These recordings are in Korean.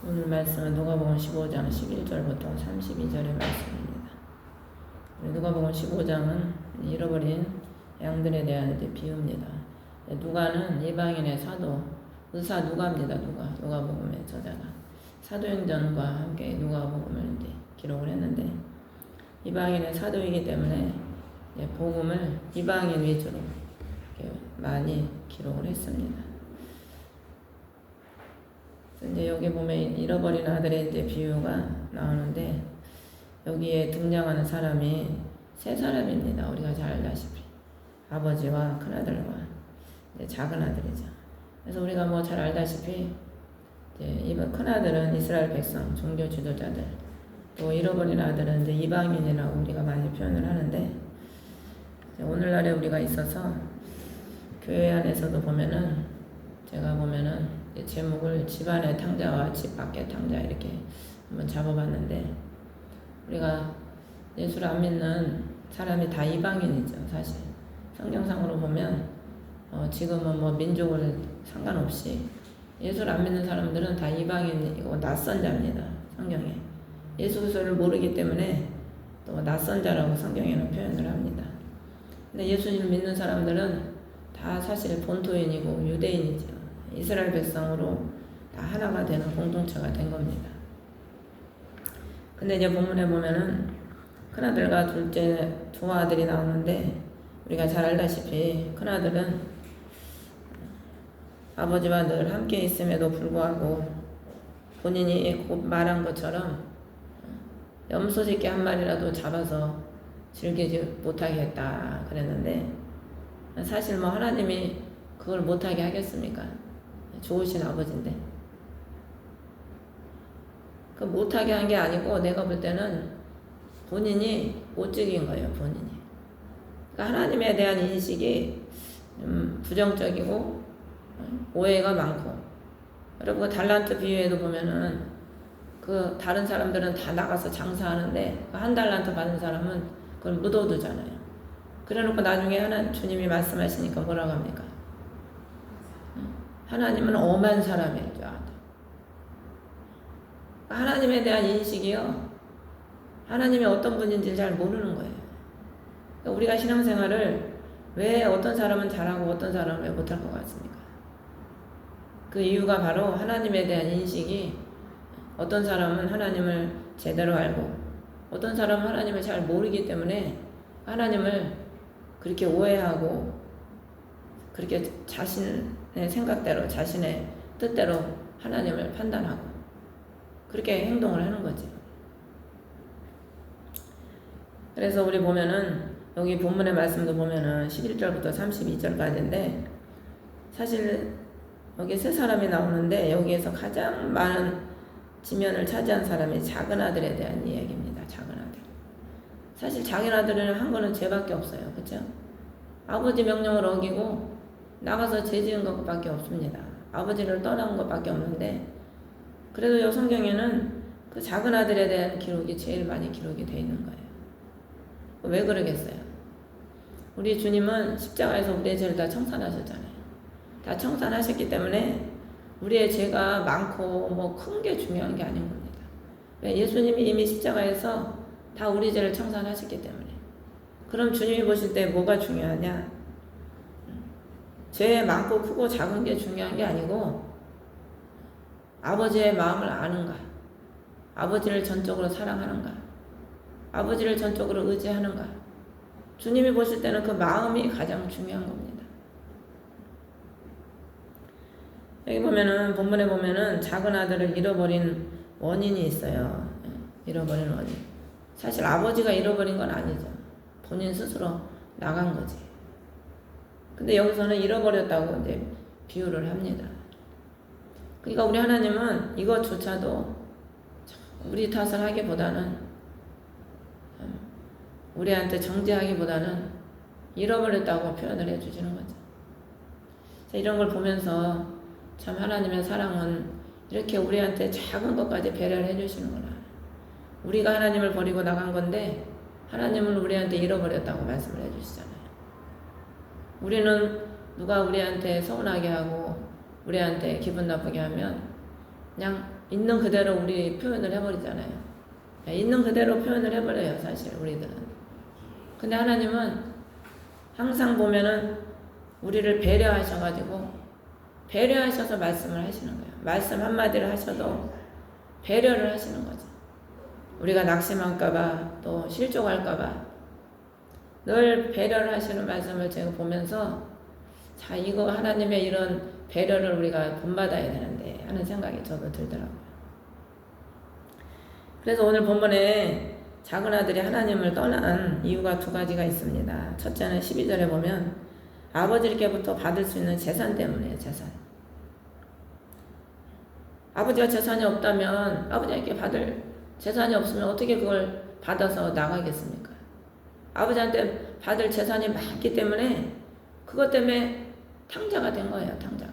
오늘 말씀은 누가복음 15장 11절부터 32절의 말씀입니다. 누가복음 15장은 잃어버린 양들에 대한 비유입니다. 누가는 이방인의 사도, 의사 누가입니다. 누가복음의 저자가 사도행전과 함께 누가복음을 기록을 했는데, 이방인의 사도이기 때문에 복음을 이방인 위주로 많이 기록을 했습니다. 이제 여기 보면 잃어버린 아들의 비유가 나오는데, 여기에 등장하는 사람이 세 사람입니다. 우리가 잘 알다시피 아버지와 큰아들과 작은 아들이죠. 그래서 우리가 뭐 잘 알다시피 이 큰아들은 이스라엘 백성, 종교 지도자들, 또 잃어버린 아들은 이방인이라고 우리가 많이 표현을 하는데, 오늘날에 우리가 있어서 교회 안에서도 보면은, 제가 보면은 제목을 집안의 탕자와 집 밖의 탕자 이렇게 한번 잡아봤는데, 우리가 예수를 안 믿는 사람이 다 이방인이죠. 사실 성경상으로 보면 지금은 뭐 민족을 상관없이 예수를 안 믿는 사람들은 다 이방인이고 낯선 자입니다. 성경에 예수 그리스도를 모르기 때문에 또 낯선 자라고 성경에는 표현을 합니다. 근데 예수님을 믿는 사람들은 다 사실 본토인이고 유대인이죠. 이스라엘 백성으로 다 하나가 되는 공동체가 된 겁니다. 근데 이제 본문에 보면은 큰아들과 둘째 두 아들이 나오는데, 우리가 잘 알다시피 큰아들은 아버지와 늘 함께 있음에도 불구하고 본인이 곧 말한 것처럼 염소 새끼 한 마리라도 잡아서 즐기지 못하게 했다 그랬는데, 사실 뭐 하나님이 그걸 못하게 하겠습니까? 좋으신 아버지인데. 그 못하게 한 게 아니고, 내가 볼 때는 본인이 못 즐긴 거예요. 본인이. 그러니까 하나님에 대한 인식이 부정적이고 오해가 많고, 그리고 달란트 비유에도 보면은 그 다른 사람들은 다 나가서 장사하는데 그 한 달란트 받은 사람은 그걸 묻어두잖아요. 그래놓고 나중에 주님이 말씀하시니까 뭐라고 합니까? 하나님은 엄한 사람일 줄 알아. 하나님에 대한 인식이요, 하나님이 어떤 분인지 잘 모르는 거예요. 그러니까 우리가 신앙생활을 왜 어떤 사람은 잘하고 어떤 사람은 왜 못할 것 같습니까? 그 이유가 바로 하나님에 대한 인식이, 어떤 사람은 하나님을 제대로 알고 어떤 사람은 하나님을 잘 모르기 때문에 하나님을 그렇게 오해하고, 그렇게 자신의 생각대로 자신의 뜻대로 하나님을 판단하고 그렇게 행동을 하는 거죠. 그래서 우리 보면은 여기 본문의 말씀도 보면은 11절부터 32절까지인데, 사실 여기 세 사람이 나오는데 여기에서 가장 많은 지면을 차지한 사람이 작은 아들에 대한 이야기입니다. 작은 아들. 사실 작은 아들은 한 거는 죄밖에 없어요. 그렇죠? 아버지 명령을 어기고 나가서 죄 지은 것밖에 없습니다. 아버지를 떠난 것밖에 없는데, 그래도 이 성경에는 그 작은 아들에 대한 기록이 제일 많이 기록이 되어 있는 거예요. 왜 그러겠어요? 우리 주님은 십자가에서 우리의 죄를 다 청산하셨잖아요. 다 청산하셨기 때문에 우리의 죄가 많고 뭐 큰 게 중요한 게 아닌 겁니다. 예수님이 이미 십자가에서 다 우리 죄를 청산하셨기 때문에. 그럼 주님이 보실 때 뭐가 중요하냐? 죄 많고 크고 작은 게 중요한 게 아니고, 아버지의 마음을 아는가, 아버지를 전적으로 사랑하는가, 아버지를 전적으로 의지하는가. 주님이 보실 때는 그 마음이 가장 중요한 겁니다. 여기 보면은, 본문에 보면은 작은 아들을 잃어버린 원인이 있어요. 잃어버린 원인. 사실 아버지가 잃어버린 건 아니죠. 본인 스스로 나간 거지. 근데 여기서는 잃어버렸다고 이제 비유를 합니다. 그러니까 우리 하나님은 이것조차도 우리 탓을 하기보다는, 우리한테 정죄하기보다는 잃어버렸다고 표현을 해주시는 거죠. 이런 걸 보면서 참 하나님의 사랑은 이렇게 우리한테 작은 것까지 배려를 해주시는구나. 우리가 하나님을 버리고 나간 건데 하나님은 우리한테 잃어버렸다고 말씀을 해주시잖아요. 우리는 누가 우리한테 서운하게 하고 우리한테 기분 나쁘게 하면 그냥 있는 그대로 우리 표현을 해버리잖아요. 있는 그대로 표현을 해버려요, 사실 우리들은. 근데 하나님은 항상 보면은 우리를 배려하셔가지고 배려하셔서 말씀을 하시는 거예요. 말씀 한마디를 하셔도 배려를 하시는 거죠. 우리가 낙심할까봐 또 실족할까봐 늘 배려를 하시는 말씀을 제가 보면서 자, 이거 하나님의 이런 배려를 우리가 본받아야 되는데 하는 생각이 저도 들더라고요. 그래서 오늘 본문에 작은 아들이 하나님을 떠난 이유가 두 가지가 있습니다. 첫째는 12절에 보면 아버지께부터 받을 수 있는 재산 때문이에요. 재산. 아버지가 재산이 없다면 아버지께 받을 재산이 없으면 어떻게 그걸 받아서 나가겠습니까? 아버지한테 받을 재산이 많기 때문에 그것 때문에 탕자가 된 거예요. 탕자가.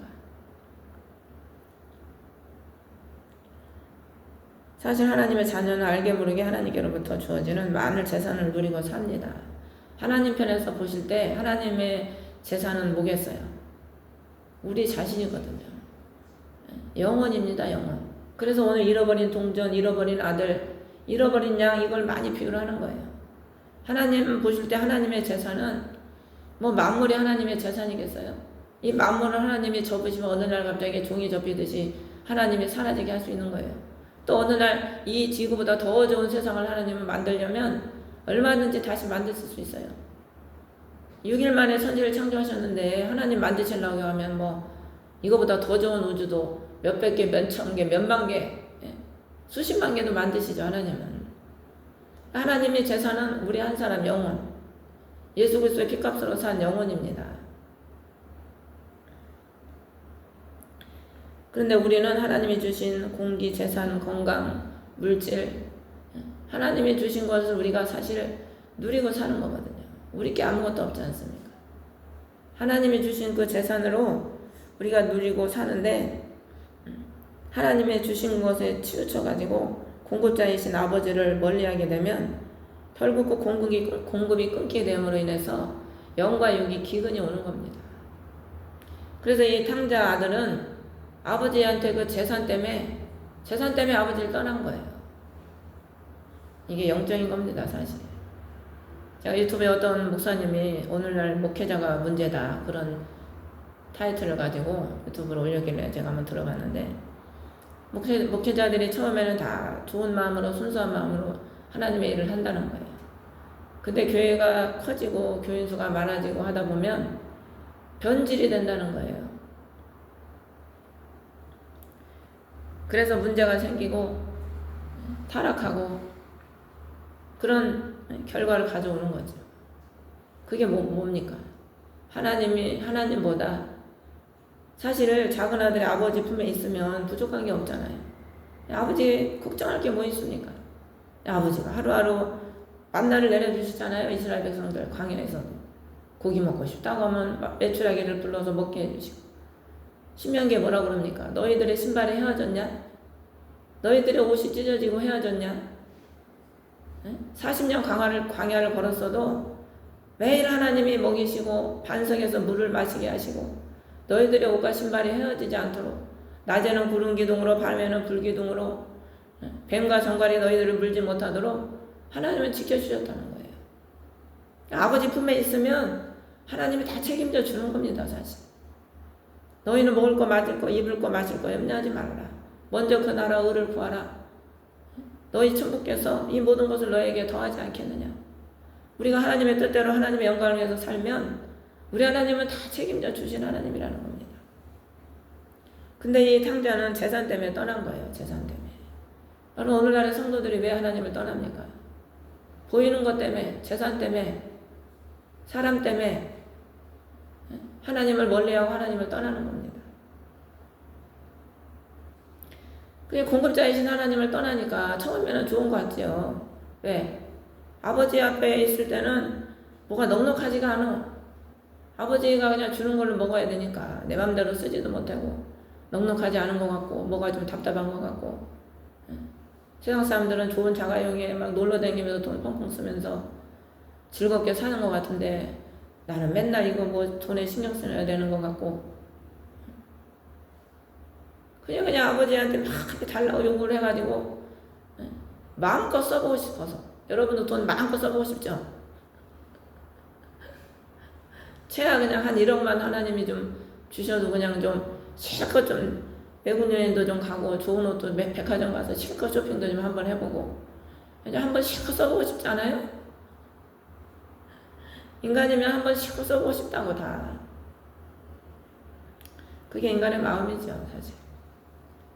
사실 하나님의 자녀는 알게 모르게 하나님께로부터 주어지는 많은 재산을 누리고 삽니다. 하나님 편에서 보실 때 하나님의 재산은 뭐겠어요? 우리 자신이거든요. 영혼입니다. 영혼. 그래서 오늘 잃어버린 동전, 잃어버린 아들, 잃어버린 양 이걸 많이 비유하는 거예요. 하나님 보실 때 하나님의 재산은 뭐 만물이 하나님의 재산이겠어요? 이 만물을 하나님이 접으시면 어느 날 갑자기 종이 접히듯이 하나님이 사라지게 할 수 있는 거예요. 또 어느 날 이 지구보다 더 좋은 세상을 하나님은 만들려면 얼마든지 다시 만드실 수 있어요. 6일 만에 천지를 창조하셨는데 하나님 만드시려고 하면 뭐 이거보다 더 좋은 우주도 몇백 개, 몇천 개, 몇만 개, 수십만 개도 만드시죠. 하나님은. 하나님의 재산은 우리 한 사람 영혼, 예수 그리스도의 피값으로 산 영혼입니다. 그런데 우리는 하나님이 주신 공기, 재산, 건강, 물질, 하나님이 주신 것을 우리가 사실 누리고 사는 거거든요. 우리께 아무것도 없지 않습니까? 하나님이 주신 그 재산으로 우리가 누리고 사는데 하나님의 주신 것에 치우쳐가지고 공급자이신 아버지를 멀리하게 되면 결국 그 공급이 끊기게 됨으로 인해서 영과 육이 기근이 오는 겁니다. 그래서 이 탕자 아들은 아버지한테 그 재산 때문에 아버지를 떠난 거예요. 이게 영적인 겁니다, 사실. 제가 유튜브에 어떤 목사님이 오늘날 목회자가 문제다 그런 타이틀을 가지고 유튜브로 올렸길래 제가 한번 들어봤는데 목회자들이 처음에는 다 좋은 마음으로 순수한 마음으로 하나님의 일을 한다는 거예요. 근데 교회가 커지고 교인 수가 많아지고 하다 보면 변질이 된다는 거예요. 그래서 문제가 생기고 타락하고 그런 결과를 가져오는 거죠. 그게 뭡니까? 하나님보다 사실 작은 아들이 아버지 품에 있으면 부족한 게 없잖아요. 아버지 걱정할 게 뭐 있습니까? 아버지가 하루하루 만나를 내려주시잖아요. 이스라엘 백성들 광야에서 고기 먹고 싶다고 하면 메추라기를 불러서 먹게 해주시고 신명기에 뭐라 그럽니까? 너희들의 신발이 헤어졌냐? 너희들의 옷이 찢어지고 헤어졌냐? 40년 광야를 걸었어도 매일 하나님이 먹이시고 반석에서 물을 마시게 하시고 너희들의 옷과 신발이 헤어지지 않도록 낮에는 구름 기둥으로 밤에는 불 기둥으로 뱀과 정갈이 너희들을 물지 못하도록 하나님은 지켜주셨다는 거예요. 아버지 품에 있으면 하나님이 다 책임져 주는 겁니다. 사실. 너희는 먹을 거 마실 거 입을 거 마실 거 염려하지 말라. 먼저 그 나라 의를 구하라. 너희 천부께서 이 모든 것을 너에게 더하지 않겠느냐. 우리가 하나님의 뜻대로 하나님의 영광을 위해서 살면 우리 하나님은 다 책임져 주신 하나님이라는 겁니다. 근데 이 탕자는 재산 때문에 떠난 거예요. 재산 때문에. 여러분 오늘날의 성도들이 왜 하나님을 떠납니까? 보이는 것 때문에, 재산 때문에, 사람 때문에 하나님을 멀리하고 하나님을 떠나는 겁니다. 그게 공급자이신 하나님을 떠나니까 처음에는 좋은 것 같아요. 왜? 아버지 앞에 있을 때는 뭐가 넉넉하지가 않아. 아버지가 그냥 주는 걸로 먹어야 되니까 내 맘대로 쓰지도 못하고 넉넉하지 않은 것 같고 뭐가 좀 답답한 것 같고 세상 사람들은 좋은 자가용에 막 놀러 다니면서 돈 펑펑 쓰면서 즐겁게 사는 것 같은데 나는 맨날 이거 뭐 돈에 신경 써야 되는 것 같고 그냥 아버지한테 막 그렇게 달라고 요구를 해가지고 마음껏 써보고 싶어서. 여러분도 돈 마음껏 써보고 싶죠? 최하 그냥 한 1억만 하나님이 좀 주셔도 그냥 좀 실컷 좀 외국 여행도 좀 가고 좋은 옷도 백화점 가서 실컷 쇼핑도 좀 한번 해보고 그냥 한번 실컷 써보고 싶지 않아요? 인간이면 한번 실컷 써보고 싶다고 다. 그게 인간의 마음이죠 사실.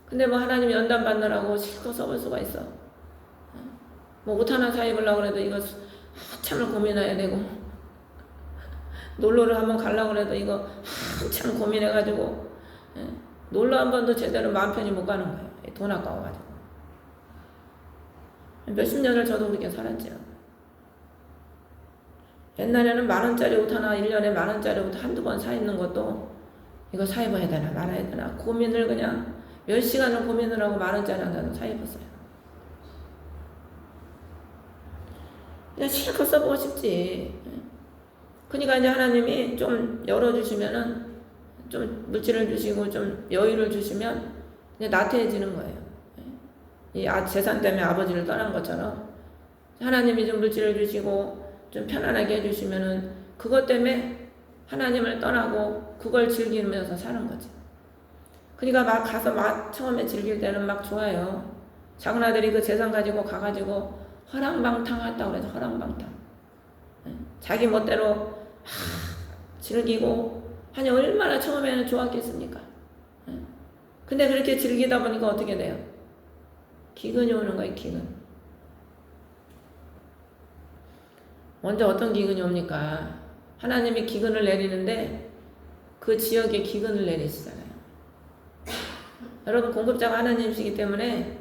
근데 뭐 하나님 연단 받느라고 실컷 써볼 수가 있어. 뭐 옷 하나 사 입으려고 그래도 이거 한참을 고민해야 되고 놀러를 한번 가려고 해도 이거 한참 고민해가지고 놀러 한 번도 제대로 마음 편히 못 가는 거예요. 돈 아까워가지고. 몇십 년을 저도 그렇게 살았죠. 옛날에는 10,000원짜리 옷 하나 1년에 10,000원짜리 옷 한두 번 사 입는 것도 이거 사 입어야 되나 말아야 되나 고민을 그냥 몇 시간을 고민을 하고 10,000원짜리 하나도 사 입었어요. 그냥 실컷 써보고 싶지. 그러니까 이제 하나님이 좀 열어주시면은 좀 물질을 주시고 좀 여유를 주시면 이제 나태해지는 거예요. 이 재산 때문에 아버지를 떠난 것처럼 하나님이 좀 물질을 주시고 좀 편안하게 해주시면은 그것 때문에 하나님을 떠나고 그걸 즐기면서 사는 거지. 그러니까 막 가서 막 처음에 즐길 때는 막 좋아요. 작은 아들이 그 재산 가지고 가가지고 허랑방탕 했다고 그래서 허랑방탕. 자기 멋대로 즐기고 하니 얼마나 처음에는 좋았겠습니까? 근데 그렇게 즐기다 보니까 어떻게 돼요? 기근이 오는 거예요, 기근. 먼저 어떤 기근이 옵니까? 하나님이 기근을 내리는데 그 지역에 기근을 내리시잖아요. 여러분 공급자가 하나님이시기 때문에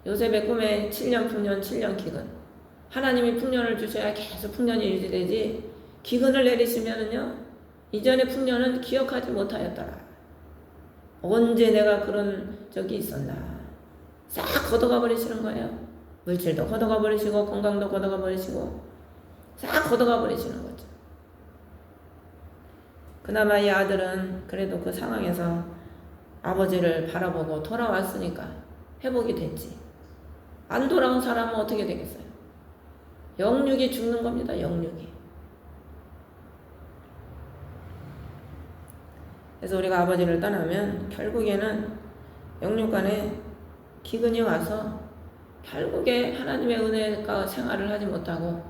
요셉의 꿈에 7년 풍년 7년 기근. 하나님이 풍년을 주셔야 계속 풍년이 유지되지 기근을 내리시면은요 이전의 풍년은 기억하지 못하였더라. 언제 내가 그런 적이 있었나. 싹 걷어가 버리시는 거예요. 물질도 걷어가 버리시고 건강도 걷어가 버리시고 싹 걷어가 버리시는 거죠. 그나마 이 아들은 그래도 그 상황에서 아버지를 바라보고 돌아왔으니까 회복이 됐지. 안 돌아온 사람은 어떻게 되겠어요? 영육이 죽는 겁니다. 영육이. 그래서 우리가 아버지를 떠나면 결국에는 영육간에 기근이 와서 결국에 하나님의 은혜가 생활을 하지 못하고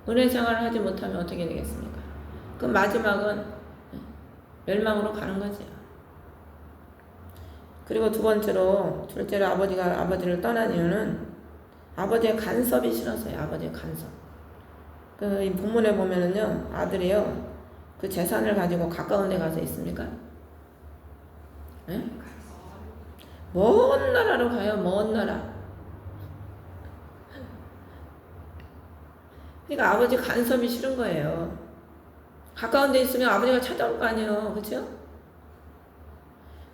은혜 생활을 하지 못하면 어떻게 되겠습니까? 그 마지막은 멸망으로 가는 거죠. 그리고 둘째로 아버지가 아버지를 떠난 이유는 아버지의 간섭이 싫었어요. 아버지의 간섭. 이 본문에 보면은요, 아들이요, 그 재산을 가지고 가까운 데 가서 있습니까? 네? 먼 나라로 가요, 먼 나라. 그러니까 아버지 간섭이 싫은 거예요. 가까운 데 있으면 아버지가 찾아올 거 아니에요. 그렇죠?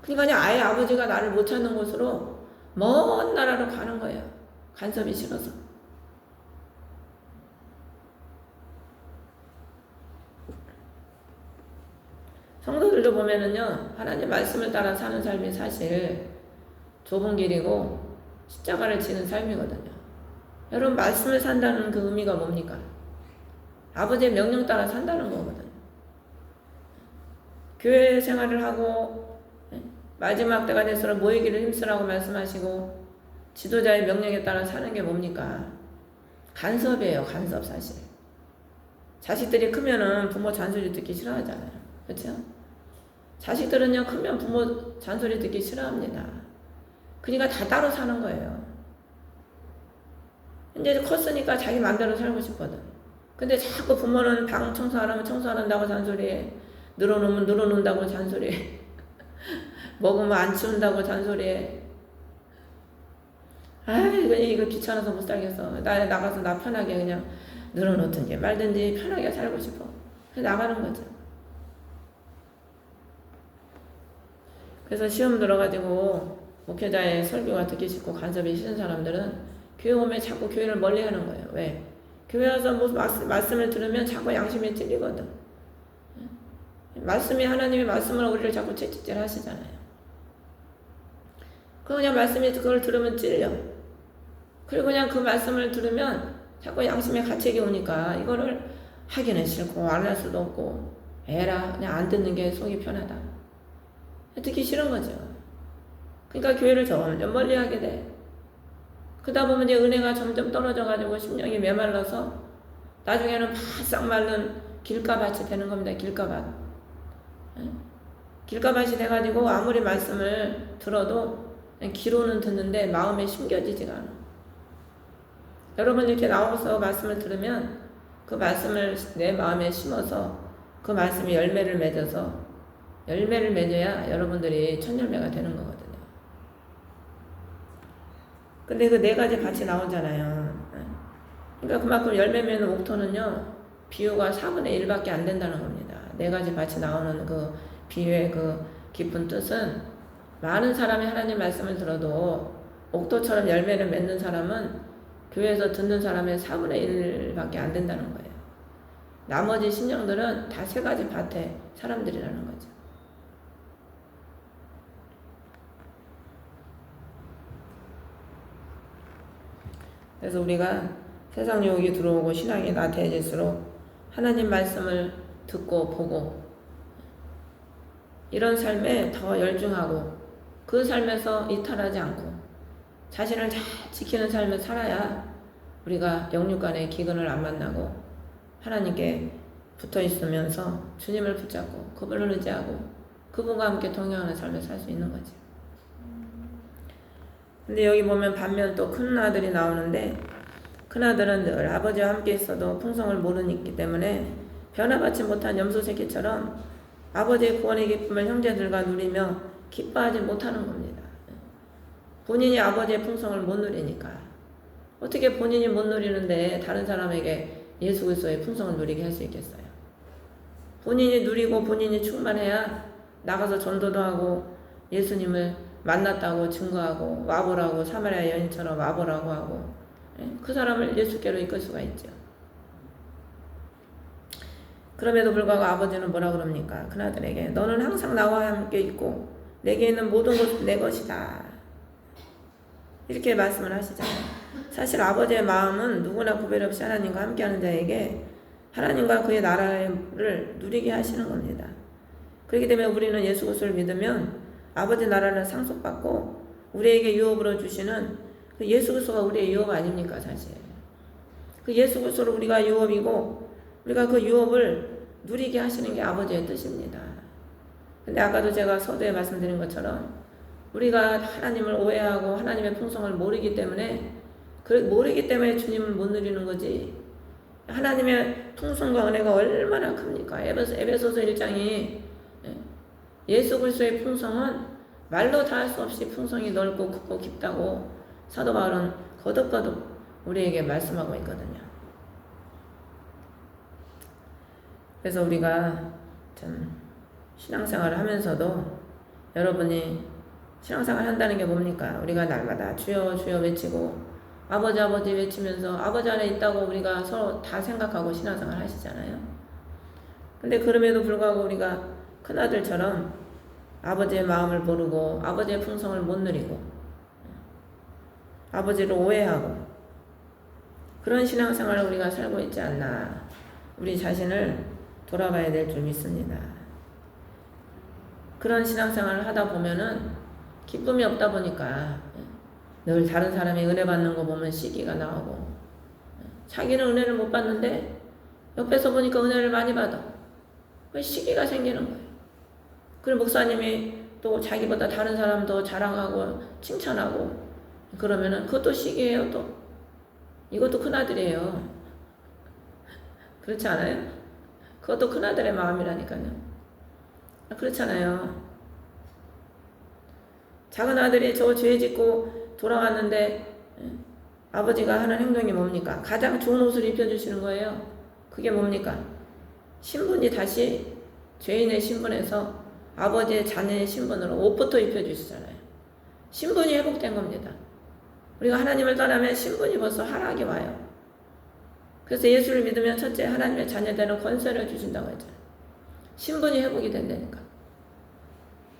그러니까 그냥 아예 아버지가 나를 못 찾는 곳으로 먼 나라로 가는 거예요. 간섭이 싫어서. 성도들도 보면은요, 하나님 말씀을 따라 사는 삶이 사실 좁은 길이고 십자가를 지는 삶이거든요. 여러분, 말씀을 산다는 그 의미가 뭡니까? 아버지의 명령 따라 산다는 거거든요. 교회 생활을 하고 마지막 때가 돼서 모이기를 힘쓰라고 말씀하시고 지도자의 명령에 따라 사는 게 뭡니까? 간섭이에요. 간섭 사실. 자식들이 크면은 부모 잔소리 듣기 싫어하잖아요. 그렇죠? 자식들은요 크면 부모 잔소리 듣기 싫어합니다. 그러니까 다 따로 사는 거예요. 이제 컸으니까 자기 마음대로 살고 싶거든. 근데 자꾸 부모는 방 청소하라면 청소한다고 잔소리해. 늘어놓으면 늘어놓는다고 잔소리해. 먹으면 안 치운다고 잔소리해. 아이, 이거 귀찮아서 못 살겠어. 나가서 나 편하게 그냥 늘어놓든지 말든지 편하게 살고 싶어. 그래서 나가는 거죠. 그래서 시험 들어가지고 목회자의 설교가 듣기 싫고 간섭이 싫은 사람들은 교회 오면 자꾸 교회를 멀리 하는 거예요. 왜? 교회 와서 뭐 말씀을 들으면 자꾸 양심이 찔리거든. 말씀이 하나님의 말씀을 우리를 자꾸 채찍질 하시잖아요. 그냥 말씀이 그걸 들으면 찔려. 그리고 그냥 그 말씀을 들으면 자꾸 양심의 가책이 오니까 이거를 하기는 싫고 안 할 수도 없고 에라 그냥 안 듣는 게 속이 편하다. 듣기 싫은 거죠. 그러니까 교회를 점점 멀리 하게 돼. 그러다 보면 이제 은혜가 점점 떨어져가지고 심령이 메말라서 나중에는 바싹 마른 길가밭이 되는 겁니다. 길가밭. 길가밭이 돼가지고 아무리 말씀을 들어도 그냥 귀로는 듣는데 마음에 심겨지지가 않아. 여러분 이렇게 나와서 말씀을 들으면 그 말씀을 내 마음에 심어서 그 말씀이 열매를 맺어서 열매를 맺어야 여러분들이 첫열매가 되는 거거든요. 근데 그 네 가지 밭이 나오잖아요. 그러니까 그만큼 열매 맺는 옥토는요, 비유가 4분의 1밖에 안 된다는 겁니다. 네 가지 밭이 나오는 그 비유의 그 깊은 뜻은 많은 사람이 하나님 말씀을 들어도 옥토처럼 열매를 맺는 사람은 교회에서 듣는 사람의 4분의 1밖에 안 된다는 거예요. 나머지 신령들은 다 세 가지 밭의 사람들이라는 거죠. 그래서 우리가 세상 유혹이 들어오고 신앙이 나태해질수록 하나님 말씀을 듣고 보고 이런 삶에 더 열중하고 그 삶에서 이탈하지 않고 자신을 잘 지키는 삶을 살아야 우리가 영육 간의 기근을 안 만나고 하나님께 붙어 있으면서 주님을 붙잡고 그분을 의지하고 그분과 함께 동행하는 삶을 살 수 있는 거지. 근데 여기 보면 반면 또 큰 아들이 나오는데 큰아들은 늘 아버지와 함께 있어도 풍성을 모르기 때문에 변화받지 못한 염소 새끼처럼 아버지의 구원의 기쁨을 형제들과 누리며 기뻐하지 못하는 겁니다. 본인이 아버지의 풍성을 못 누리니까. 어떻게 본인이 못 누리는데 다른 사람에게 예수 그리스도의 풍성을 누리게 할 수 있겠어요? 본인이 누리고 본인이 충만해야 나가서 전도도 하고 예수님을 만났다고 증거하고 와보라고 사마리아 여인처럼 와보라고 하고 그 사람을 예수께로 이끌 수가 있죠. 그럼에도 불구하고 아버지는 뭐라 그럽니까? 큰아들에게 너는 항상 나와 함께 있고 내게 있는 모든 것은 내 것이다. 이렇게 말씀을 하시잖아요. 사실 아버지의 마음은 누구나 구별 없이 하나님과 함께하는 자에게 하나님과 그의 나라를 누리게 하시는 겁니다. 그렇기 때문에 우리는 예수 그리스도를 믿으면 아버지 나라를 상속받고 우리에게 유업으로 주시는 그 예수 그리스도가 우리의 유업 아닙니까? 사실 그 예수 그리스도로 우리가 유업이고 우리가 그 유업을 누리게 하시는 게 아버지의 뜻입니다. 근데 아까도 제가 서두에 말씀드린 것처럼 우리가 하나님을 오해하고 하나님의 풍성을 모르기 때문에 주님을 못 누리는 거지. 하나님의 풍성과 은혜가 얼마나 큽니까? 에베소서 1장이 예수 그리스도의 풍성은 말로 다 할 수 없이 풍성이 넓고 크고 깊다고 사도 바울은 거듭거듭 우리에게 말씀하고 있거든요. 그래서 우리가 참 신앙생활을 하면서도 여러분이 신앙생활 한다는 게 뭡니까? 우리가 날마다 주여 주여 외치고 아버지 아버지 외치면서 아버지 안에 있다고 우리가 서로 다 생각하고 신앙생활 하시잖아요. 근데 그럼에도 불구하고 우리가 큰아들처럼 아버지의 마음을 모르고 아버지의 풍성을 못 누리고 아버지를 오해하고 그런 신앙생활을 우리가 살고 있지 않나 우리 자신을 돌아봐야 될 줄 믿습니다. 그런 신앙생활을 하다 보면은 기쁨이 없다 보니까 늘 다른 사람이 은혜 받는 거 보면 시기가 나오고 자기는 은혜를 못 받는데 옆에서 보니까 은혜를 많이 받아. 그 시기가 생기는 거예요. 그리고 목사님이 또 자기보다 다른 사람 더 자랑하고 칭찬하고 그러면은 그것도 시기예요. 또 이것도 큰아들이에요. 그렇지 않아요? 그것도 큰아들의 마음이라니까요. 그렇잖아요. 작은 아들이 저 죄 짓고 돌아왔는데 아버지가 하는 행동이 뭡니까? 가장 좋은 옷을 입혀주시는 거예요. 그게 뭡니까? 신분이 다시 죄인의 신분에서 아버지의 자녀의 신분으로 옷부터 입혀주시잖아요. 신분이 회복된 겁니다. 우리가 하나님을 떠나면 신분이 벌써 하락이 와요. 그래서 예수를 믿으면 첫째 하나님의 자녀되는 권세를 주신다고 했잖아요. 신분이 회복이 된다니까.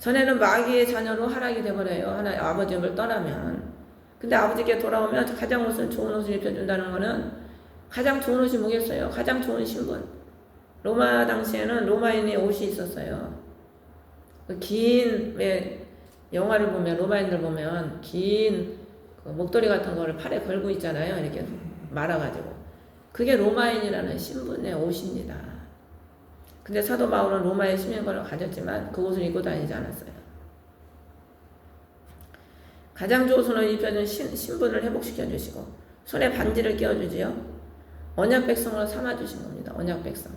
전에는 마귀의 자녀로 하락이 돼버려요. 아버지를 떠나면. 근데 아버지께 돌아오면 가장 좋은 옷을 입혀준다는 거는 가장 좋은 옷이 뭐겠어요? 가장 좋은 신분. 로마 당시에는 로마인의 옷이 있었어요. 왜 영화를 보면 로마인들 보면 긴 목도리 같은 거를 팔에 걸고 있잖아요. 이렇게 말아가지고. 그게 로마인이라는 신분의 옷입니다. 근데 사도 바울은 로마의 시민권을 가졌지만 그 옷을 입고 다니지 않았어요. 가장 좋은 옷을 입혀준 신분을 회복시켜 주시고 손에 반지를 끼워주지요. 언약 백성으로 삼아주신 겁니다. 언약 백성.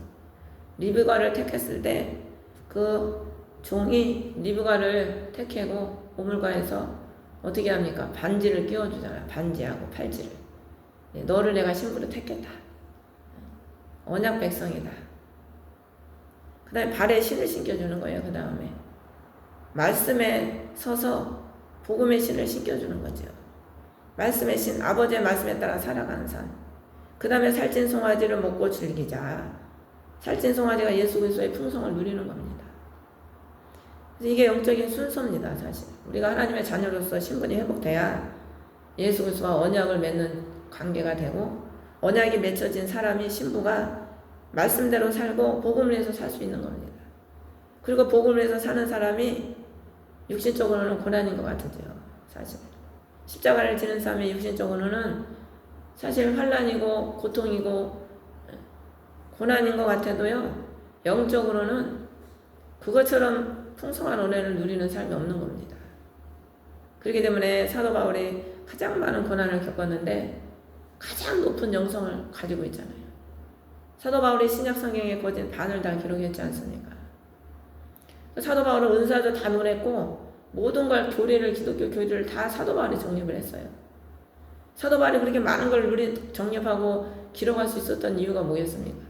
리브가를 택했을 때 그 종이 리브가를 택하고 오물가에서 어떻게 합니까? 반지를 끼워주잖아요. 반지하고 팔찌를. 너를 내가 신부로 택했다. 언약 백성이다. 그 다음에 발에 신을 신겨주는 거예요. 그 다음에 말씀에 서서 복음의 신을 신겨주는 거죠. 말씀의 신, 아버지의 말씀에 따라 살아가는 삶. 그 다음에 살찐 송아지를 먹고 즐기자. 살찐 송아지가 예수 그리스도의 풍성을 누리는 겁니다. 그래서 이게 영적인 순서입니다. 사실 우리가 하나님의 자녀로서 신분이 회복돼야 예수 그리스도와 언약을 맺는 관계가 되고, 언약이 맺혀진 사람이 신부가 말씀대로 살고 복음을 위해서 살 수 있는 겁니다. 그리고 복음을 위해서 사는 사람이 육신적으로는 고난인 것 같으죠. 사실 십자가를 지는 사람이 육신적으로는 사실 환난이고 고통이고 고난인 것 같아도요, 영적으로는 그것처럼 풍성한 은혜를 누리는 삶이 없는 겁니다. 그렇기 때문에 사도 바울이 가장 많은 고난을 겪었는데 가장 높은 영성을 가지고 있잖아요. 사도 바울이 신약 성경에 거진 반을 다 기록했지 않습니까? 사도 바울은 은사도 다 논했고 모든 걸 교리를, 기독교 교리를 다 사도 바울이 정립을 했어요. 사도 바울이 그렇게 많은 걸 정립하고 기록할 수 있었던 이유가 뭐겠습니까?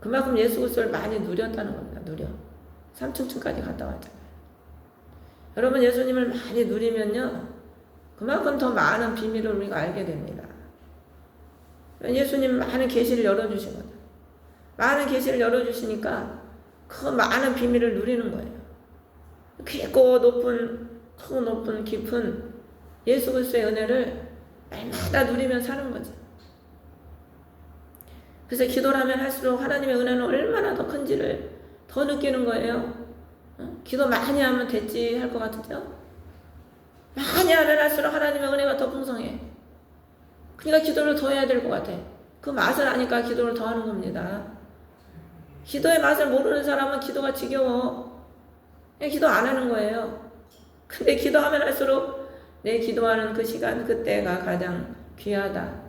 그만큼 예수 그리스도를 많이 누렸다는 겁니다. 삼층층까지 갔다 왔잖아요. 여러분, 예수님을 많이 누리면요, 그만큼 더 많은 비밀을 우리가 알게 됩니다. 예수님 많은 계시를 열어주시거든. 많은 계시를 열어주시니까 그 많은 비밀을 누리는 거예요. 깊고 높은 깊은 예수 그리스도의 은혜를 날마다 누리면 사는 거죠. 그래서 기도를 하면 할수록 하나님의 은혜는 얼마나 더 큰지를 더 느끼는 거예요. 기도 많이 하면 됐지 할 것 같으죠? 많이 하면 할수록 하나님의 은혜가 더 풍성해. 그러니까 기도를 더 해야 될 것 같아. 그 맛을 아니까 기도를 더 하는 겁니다. 기도의 맛을 모르는 사람은 기도가 지겨워. 그냥 기도 안 하는 거예요. 근데 기도하면 할수록 내 기도하는 그 시간, 그때가 가장 귀하다.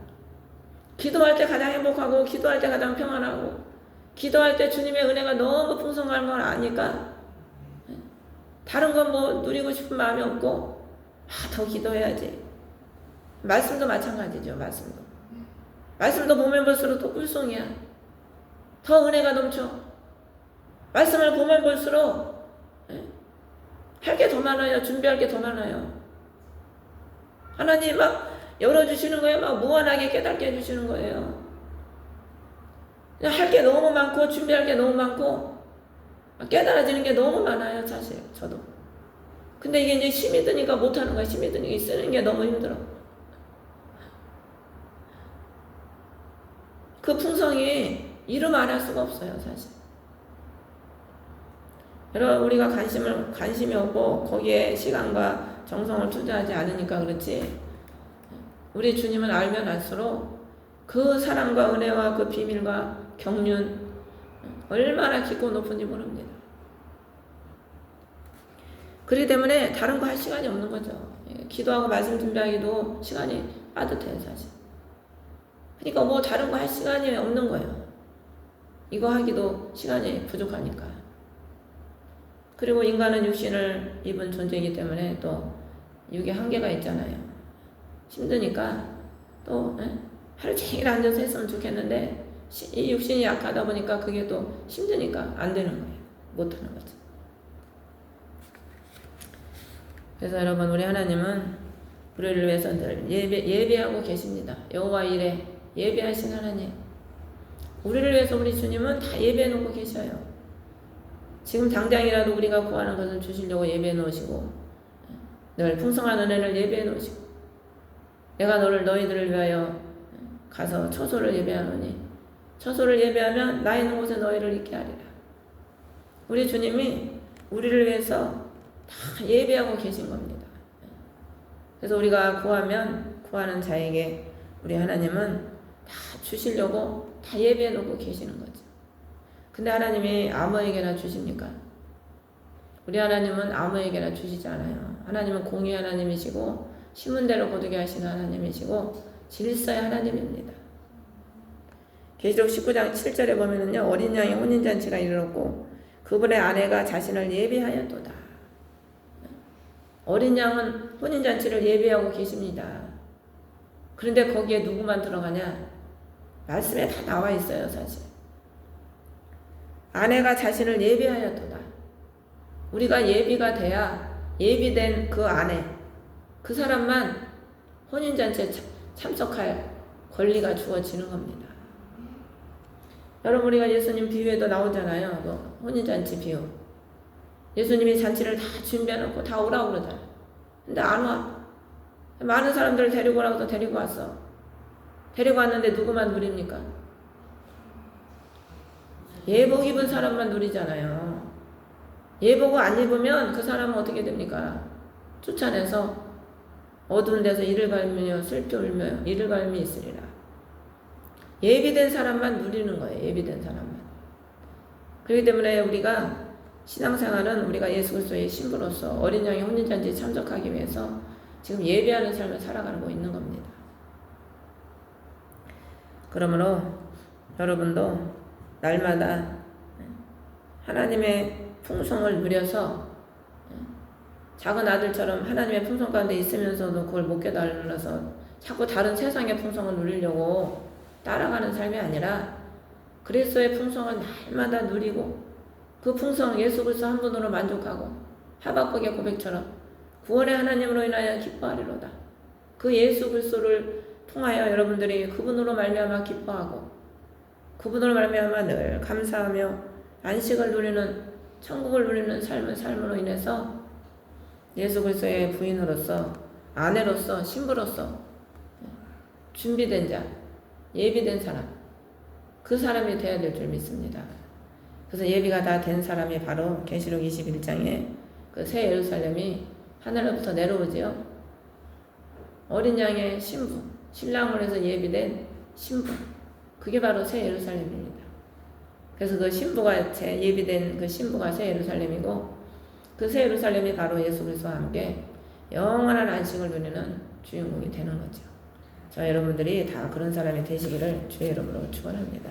기도할 때 가장 행복하고, 기도할 때 가장 평안하고, 기도할 때 주님의 은혜가 너무 풍성한 걸 아니까 다른 건 뭐 누리고 싶은 마음이 없고, 더 기도해야지. 말씀도 마찬가지죠. 말씀도 보면 볼수록 또 꿀송이야. 더 은혜가 넘쳐. 말씀을 보면 볼수록 할 게 더 많아요. 준비할 게 더 많아요. 하나님 막 열어주시는 거예요. 막 무한하게 깨닫게 해주시는 거예요. 할 게 너무 많고, 준비할 게 너무 많고, 깨달아지는 게 너무 많아요. 사실 저도. 근데 이게 이제 힘이 드니까 못하는 거야. 힘이 드니까 쓰는 게 너무 힘들어. 그 풍성이 이름 안 할 수가 없어요. 사실. 여러분, 우리가 관심이 없고 거기에 시간과 정성을 투자하지 않으니까 그렇지, 우리 주님은 알면 알수록 그 사랑과 은혜와 그 비밀과 경륜 얼마나 깊고 높은지 모릅니다. 그렇기 때문에 다른 거 할 시간이 없는 거죠. 기도하고 말씀 준비하기도 시간이 빠듯해요. 사실. 그러니까 뭐 다른 거 할 시간이 없는 거예요. 이거 하기도 시간이 부족하니까. 그리고 인간은 육신을 입은 존재이기 때문에 또 육에 한계가 있잖아요. 힘드니까 또 하루 종일 앉아서 했으면 좋겠는데 이 육신이 약하다 보니까 그게 또 힘드니까 안 되는 거예요. 못하는 거죠. 그래서 여러분, 우리 하나님은 우리를 위해서 늘 예배하고 계십니다. 여호와 일에 예배하신 하나님. 우리를 위해서 우리 주님은 다 예배해 놓고 계셔요. 지금 당장이라도 우리가 구하는 것을 주시려고 예배해 놓으시고 늘 풍성한 은혜를 예배해 놓으시고 내가 너희들을 위하여 가서 처소를 예배하노니 처소를 예배하면 나 있는 곳에 너희를 있게 하리라. 우리 주님이 우리를 위해서 다 예배하고 계신 겁니다. 그래서 우리가 구하는 자에게 우리 하나님은 다 주시려고 다 예배해 놓고 계시는 거죠. 근데 하나님이 아무에게나 주십니까? 우리 하나님은 아무에게나 주시지 않아요. 하나님은 공의 하나님이시고 신문대로 거두게 하시는 하나님이시고 질서의 하나님입니다. 계시록 19장 7절에 보면은요, 어린 양의 혼인잔치가 이르렀고 그분의 아내가 자신을 예비하였도다. 어린 양은 혼인잔치를 예비하고 계십니다. 그런데 거기에 누구만 들어가냐? 말씀에 다 나와 있어요, 사실. 아내가 자신을 예비하였도다. 우리가 예비가 돼야 예비된 그 아내, 그 사람만 혼인잔치에 참석할 권리가 주어지는 겁니다. 여러분, 우리가 예수님 비유에도 나오잖아요. 그 혼인잔치 비유. 예수님이 잔치를 다 준비해놓고 다 오라고 그러잖아요. 근데 안 와. 많은 사람들을 데리고 오라고 해서 데리고 왔어. 데리고 왔는데 누구만 누립니까? 예복 입은 사람만 누리잖아요. 예복을 안 입으면 그 사람은 어떻게 됩니까? 쫓아내서 어두운 데서 이를 갈며 슬피 울며 이를 갈미 있으리라. 예비된 사람만 누리는 거예요. 예비된 사람만. 그렇기 때문에 우리가 신앙생활은 우리가 예수 그리스도의 신부로서 어린 양의 혼인잔치에 참석하기 위해서 지금 예배하는 삶을 살아가고 있는 겁니다. 그러므로 여러분도 날마다 하나님의 풍성을 누려서 작은 아들처럼 하나님의 풍성 가운데 있으면서도 그걸 못 깨달아서 자꾸 다른 세상의 풍성을 누리려고 따라가는 삶이 아니라 그리스도의 풍성을 날마다 누리고 그 풍성 예수 그리스도 한 분으로 만족하고 하박국의 고백처럼 구원의 하나님으로 인하여 기뻐하리로다. 그 예수 그리스도를 통하여 여러분들이 그분으로 말미암아 기뻐하고 그분으로 말미암아 늘 감사하며 안식을 누리는 천국을 누리는 삶으로 인해서 예수 그리스도의 부인으로서 아내로서 신부로서 준비된 자, 예비된 사람, 그 사람이 되어야 될 줄 믿습니다. 그래서 예비가 다 된 사람이 바로 계시록 21장에 그 새 예루살렘이 하늘로부터 내려오지요. 어린 양의 신부, 신랑을 해서 예비된 신부, 그게 바로 새 예루살렘입니다. 그래서 그 신부가 예비된 그 신부가 새 예루살렘이고 그 새 예루살렘이 바로 예수 그리스도와 함께 영원한 안식을 누리는 주인공이 되는 거죠. 저 여러분들이 다 그런 사람이 되시기를 주의 이름으로 축원합니다.